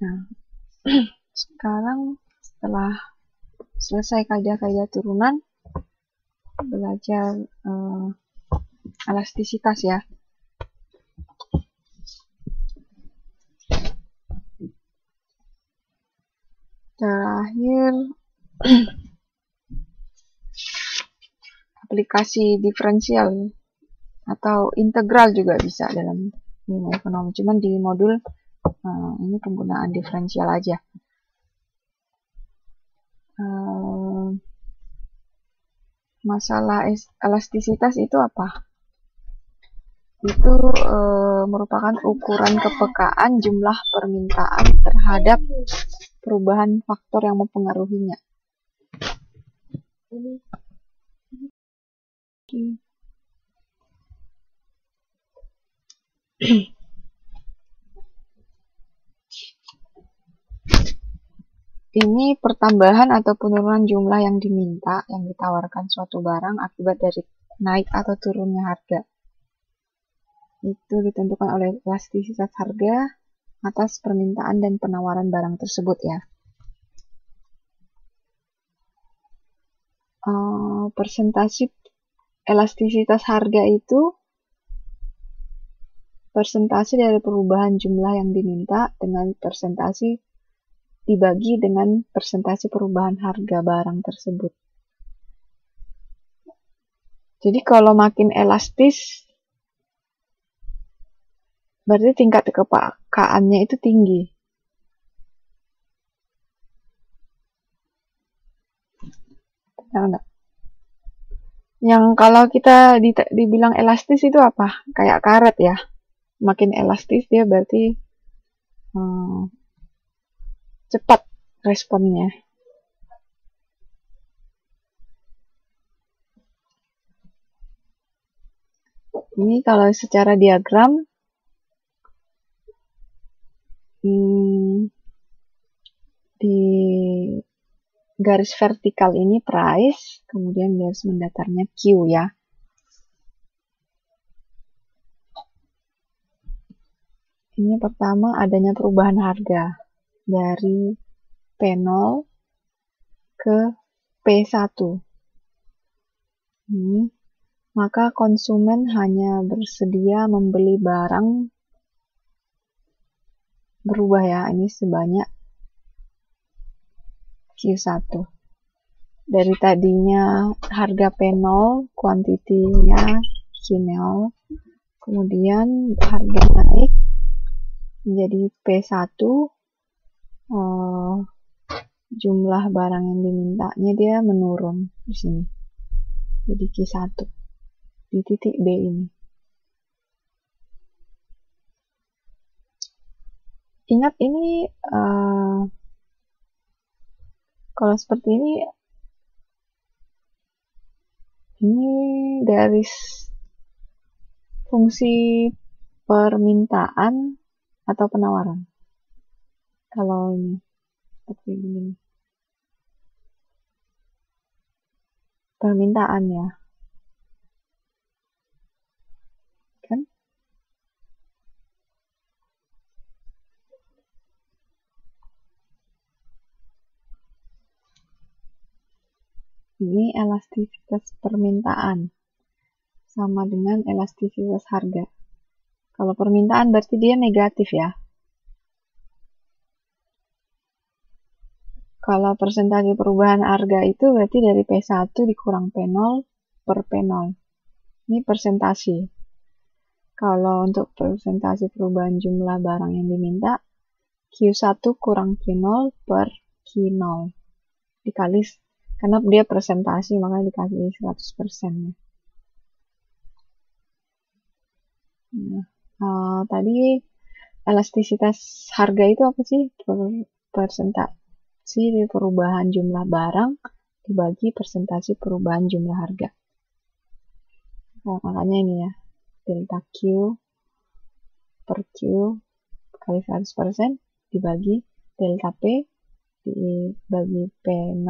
Nah, sekarang setelah selesai kaidah-kaidah turunan, belajar elastisitas ya. Terakhir, aplikasi diferensial atau integral juga bisa dalam ilmu ekonomi. Cuman di modul ini penggunaan diferensial aja. Masalah elastisitas itu apa? Itu merupakan ukuran kepekaan jumlah permintaan terhadap perubahan faktor yang mempengaruhinya. Ini pertambahan atau penurunan jumlah yang diminta, yang ditawarkan suatu barang akibat dari naik atau turunnya harga. Itu ditentukan oleh elastisitas harga atas permintaan dan penawaran barang tersebut ya. Persentase elastisitas harga itu persentase dari perubahan jumlah yang diminta dengan persentase dibagi dengan persentase perubahan harga barang tersebut. Jadi kalau makin elastis, berarti tingkat kepekaannya itu tinggi. Enggak? Yang kalau kita dibilang elastis itu apa? Kayak karet ya. Makin elastis dia berarti cepat responnya. Ini kalau secara diagram di garis vertikal ini price, kemudian garis mendatarnya Q ya. Ini pertama adanya perubahan harga dari P0 ke P1. Maka konsumen hanya bersedia membeli barang berubah ya, ini sebanyak Q1. Dari tadinya harga P0, kuantitinya Q0, kemudian harga naik menjadi P1, jumlah barang yang dimintanya dia menurun di sini. Jadi Q1 di titik B ini. Ingat ini kalau seperti ini garis fungsi permintaan atau penawaran. Kalau ini seperti ini. Permintaan ya. Kan? Ini elastisitas permintaan. Sama dengan elastisitas harga. Kalau permintaan berarti dia negatif ya. Kalau persentase perubahan harga itu berarti dari P1 dikurang P0 per P0. Ini persentase. Kalau untuk persentase perubahan jumlah barang yang diminta, Q1 kurang Q0 per Q0. Dikali, karena dia persentase, maka dikali 100%. Nah, tadi elastisitas harga itu apa sih? Persentase perubahan jumlah barang dibagi persentase perubahan jumlah harga. Nah, makanya ini ya, delta Q per Q kali 100% dibagi delta P dibagi P0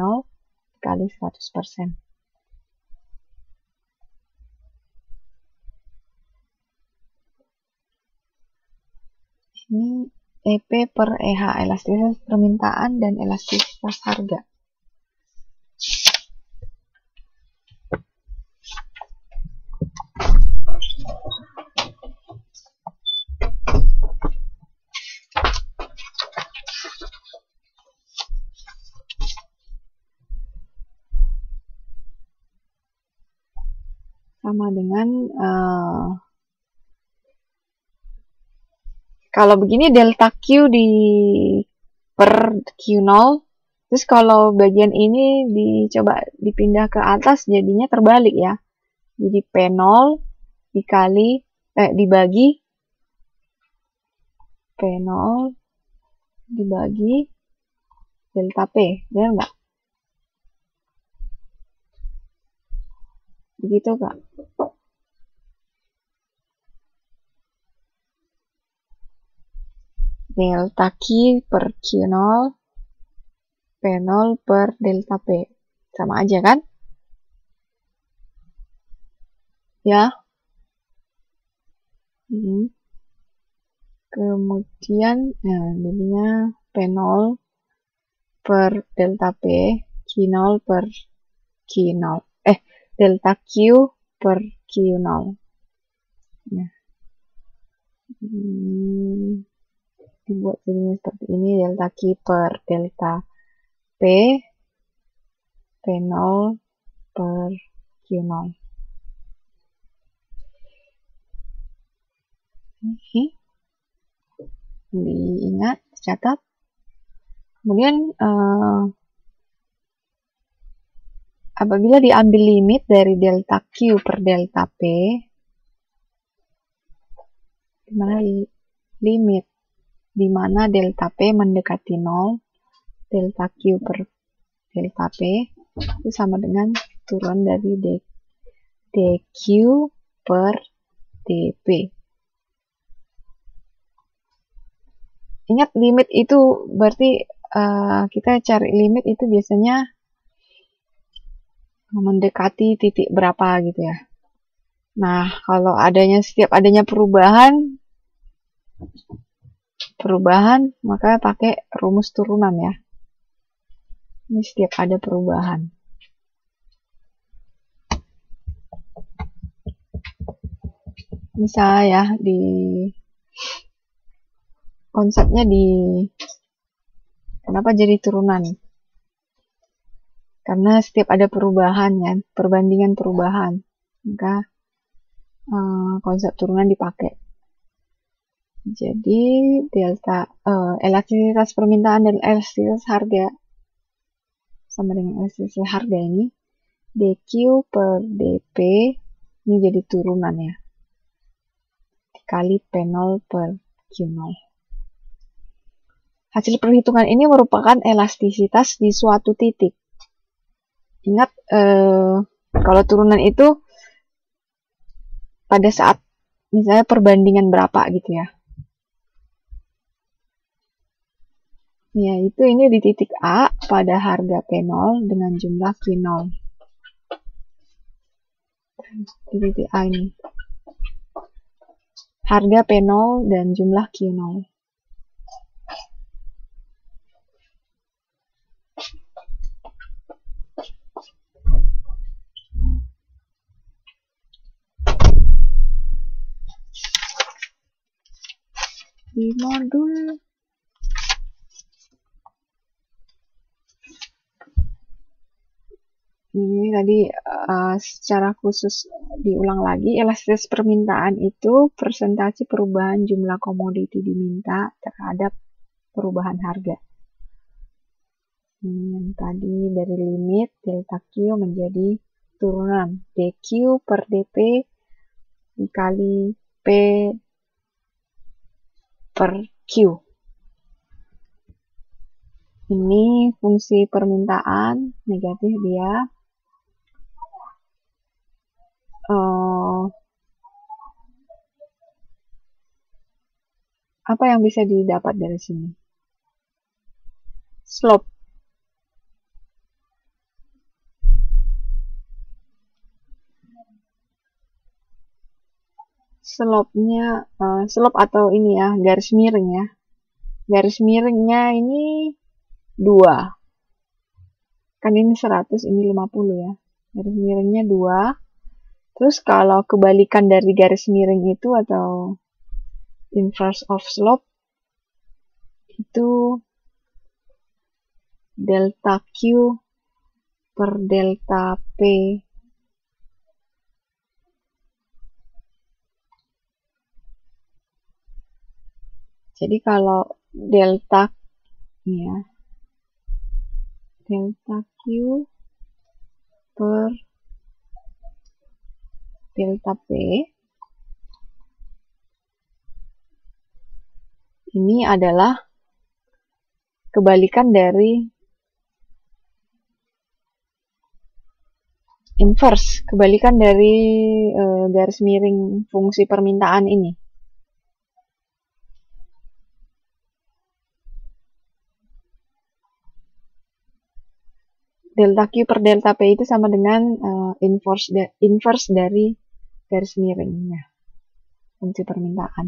kali 100%. Ini EP per EH, elastisitas permintaan dan elastisitas harga. Sama dengan kalau begini delta Q di per Q0, terus kalau bagian ini dicoba dipindah ke atas jadinya terbalik ya. Jadi P0 dibagi P0 dibagi delta P, benar nggak? Begitu Kak. Delta Q per Q0 P0 per delta P. Sama aja kan? Ya. Kemudian, jadinya P0 per delta P, Q0 per Q0. Delta Q per Q0. Ya. Dibuat jadinya seperti ini, delta Q per delta P, P0 per Q0. Diingat, dicatat. Kemudian apabila diambil limit dari delta Q per delta P, dimana limit dimana delta P mendekati 0, delta Q per delta P itu sama dengan turun dari dQ per dP. Ingat limit itu berarti kita cari limit itu biasanya mendekati titik berapa gitu ya. Nah, kalau setiap adanya perubahan maka pakai rumus turunan ya. Ini setiap ada perubahan. Misalnya ya, konsepnya kenapa jadi turunan? Karena setiap ada perubahan ya, perbandingan perubahan, maka konsep turunan dipakai. Jadi elastisitas permintaan dan elastisitas harga sama dengan elastisitas harga ini dQ per dP ini jadi turunan ya, dikali P0 per Q0. Hasil perhitungan ini merupakan elastisitas di suatu titik. Ingat, kalau turunan itu pada saat misalnya perbandingan berapa gitu ya. Ya, ini di titik A pada harga P0 dengan jumlah Q0. Di titik A ini. Harga P0 dan jumlah Q0. Di modul ini tadi secara khusus diulang lagi, elastisitas permintaan itu persentase perubahan jumlah komoditi diminta terhadap perubahan harga. Yang tadi dari limit delta Q menjadi turunan dQ per dP dikali P per Q. Ini fungsi permintaan negatif dia. Apa yang bisa didapat dari sini? Slope. Slope-nya, slope atau ini ya, garis miring ya. garis miringnya ini 2. Kan ini 100, ini 50 ya. Garis miringnya 2. Terus kalau kebalikan dari garis miring itu atau inverse of slope itu delta Q per delta P. Jadi kalau delta ya, delta Q per delta P ini adalah kebalikan dari inverse, kebalikan dari garis miring fungsi permintaan ini. Delta Q per delta P itu sama dengan inverse dari garis miringnya fungsi permintaan.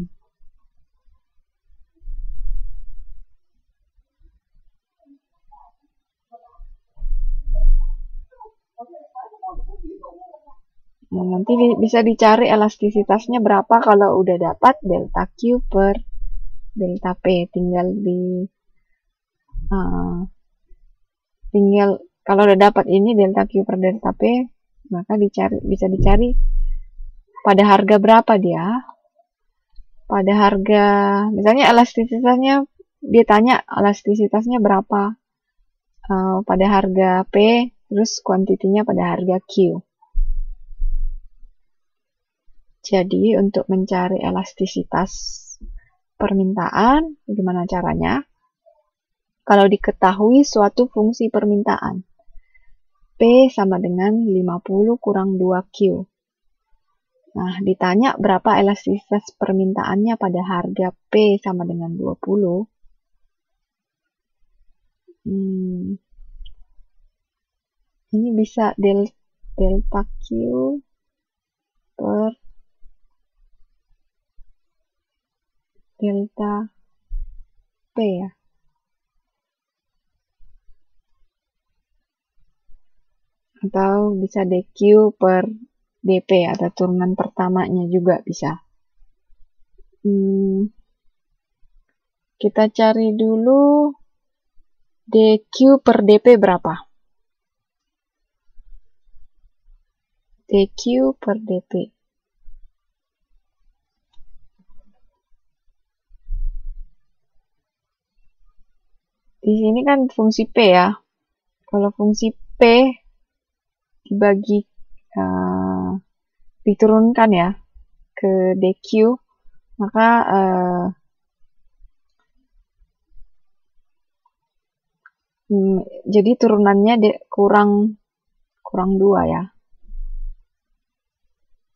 Nah, nanti bisa dicari elastisitasnya berapa kalau udah dapat delta Q per delta P. Tinggal kalau udah dapat ini delta Q per delta P, maka bisa dicari pada harga berapa dia. Pada harga, misalnya elastisitasnya, dia tanya elastisitasnya berapa pada harga P, terus kuantitinya pada harga Q. Jadi untuk mencari elastisitas permintaan, bagaimana caranya? Kalau diketahui suatu fungsi permintaan, P sama dengan 50 kurang 2Q. Nah, ditanya berapa elastisitas permintaannya pada harga P sama dengan 20. Ini bisa delta Q per delta P ya. Atau bisa dq per dp atau turunan pertamanya juga bisa. Kita cari dulu dq per dp berapa. dq per dp. Di sini kan fungsi P ya. Kalau fungsi P dibagi diturunkan ya ke dq, maka jadi turunannya kurang 2 ya.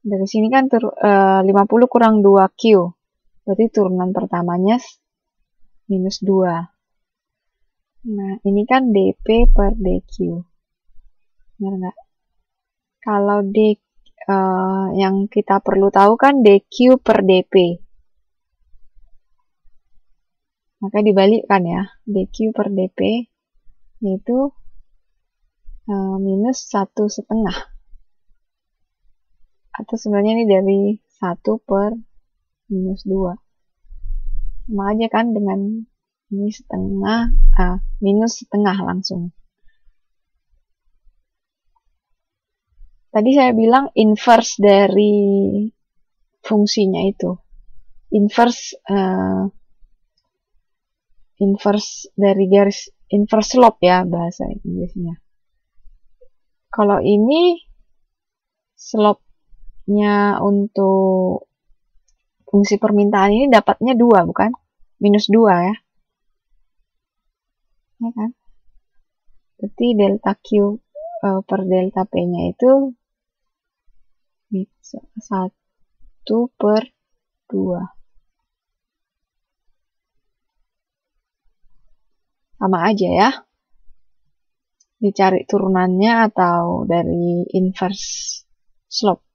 Dari sini kan 50 kurang 2Q. Berarti turunan pertamanya minus 2. Nah, ini kan dp per dq. Benar nggak? Kalau yang kita perlu tahu kan dq per dp. Maka dibalikkan ya. dq per dp yaitu minus 1,5. Atau sebenarnya ini dari 1 per minus 2. Sama aja kan dengan ini setengah, minus setengah langsung. Tadi saya bilang inverse dari fungsinya itu. Inverse dari garis inverse slope ya bahasa Inggrisnya. Kalau ini slope-nya untuk fungsi permintaan ini dapatnya 2 bukan? Minus 2 ya. Ya kan? Berarti delta Q per delta P-nya itu 1 per 2. Sama aja ya. Dicari turunannya atau dari inverse slope.